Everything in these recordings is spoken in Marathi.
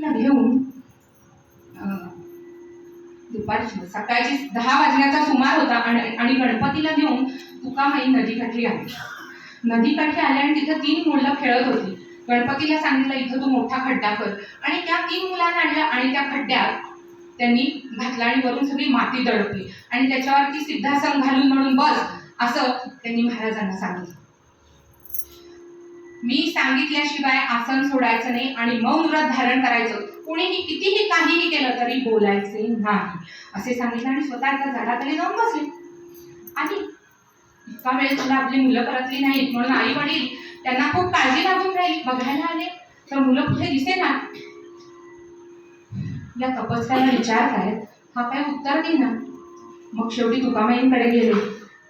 गणपतीला घेऊन दुपारची सकाळची 10 वाजण्याचा सुमार होता आणि गणपतीला घेऊन तुकामाई नदीकाठी आली. नदीकाठी आले आणि तिथं 3 मुलं खेळत होती. गणपतीला सांगितलं इथं तू मोठा खड्डा कर, आणि त्या 3 मुलांना आणलं आणि त्या खड्ड्यात त्यांनी घातला आणि वरून सगळी माती दडपली आणि त्याच्यावरती सिद्धासन घालून म्हणून बस असं त्यांनी महाराजांना सांगितलं. मी सांगितल्याशिवाय आसन सोडायचं नाही आणि मौन व्रत धारण करायचं. कोणीही कितीही काहीही केलं तरी बोलायचे नाही असे सांगितलं आणि स्वतः एका झाडाखाली जाऊन बसले. आणि इतका वेळ तुला आपली मुलं परतली नाहीत म्हणून आई वडील त्यांना खूप काळजी लागून राहिली. बघायला आले तर मुलं कुठे दिसेना. या तपस्याला विचारतायत, हा काय उत्तर देईना. मग शेवटी तुकामाईंकडे गेले.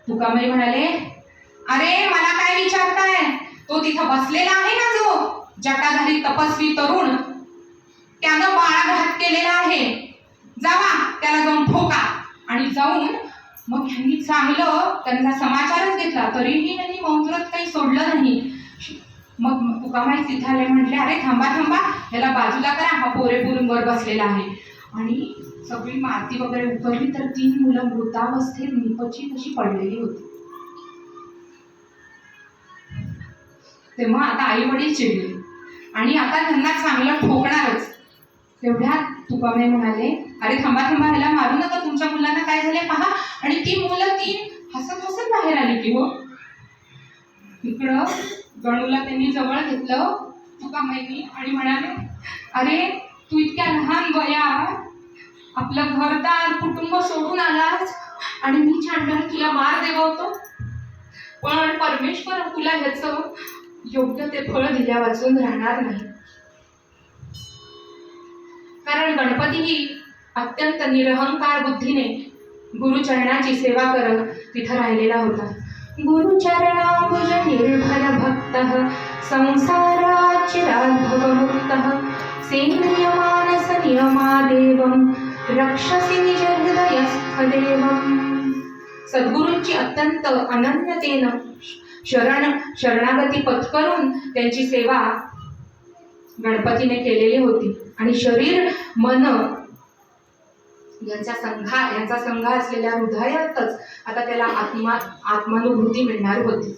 तुकामाई म्हणाले, अरे मला काय विचारताय, तो तिथं बसलेला आहे ना जो जटाधारी तपस्वी तरुण, त्यानं बाळाघात केलेला आहे, जावा त्याला जाऊन ठोका. आणि जाऊन मग ह्यांनी चांगलं त्यांचा समाचारच घेतला, तरीही त्यांनी मौनव्रत काही सोडलं नाही. मग तुकामाई तिथे आले, म्हटले अरे थांबा थांबा, याला बाजूला करा, हा पोरेपुरून वर बसलेला आहे. आणि सगळी माती वगैरे उतरली तर 3 मुलं मृतावस्थेत निपची तशी पडलेली होती. तेव्हा आता आई वडील चिडले आणि आता त्यांना चांगलं ठोकणारच. तेवढ्यात तुकामाई म्हणाले, अरे थांबा थांबा, ह्याला मारू नका, तुमच्या मुलांना काय झाले पहा. आणि ती मुलं 3 हसत हसत बाहेर आली की हो. इकडं गणूला त्यांनी जवळ घेतलं तुकामाईंनी आणि म्हणाले, अरे तू इतक्या लहान वयात आपलं घरदार कुटुंब सोडून आलास आणि मी छानदार तुला मार देवतो, पण परमेश्वर तुला ह्याचं योग्य ते फळ दिल्या वाचून राहणार नाही. कारण गणपती ही अत्यंत निरहंकार बुद्धीने गुरुचरणाची सेवा करत तिथं राहिलेला होता. गुरुचरणांबुज निर्भर भक्तः संसाराचिराद्भवमुक्तः सेन्द्रियमानस नियमादेवं रक्षसि निज हृदयस्थदेवं. सद्गुरूंची अत्यंत अनन्यतेनं शरणागती पत्करून त्यांची सेवा गणपतीने केलेली होती. आणि शरीर मन यांचा संघ असलेल्या हृदयातच आता त्याला आत्मानुभूती मिळणार होती.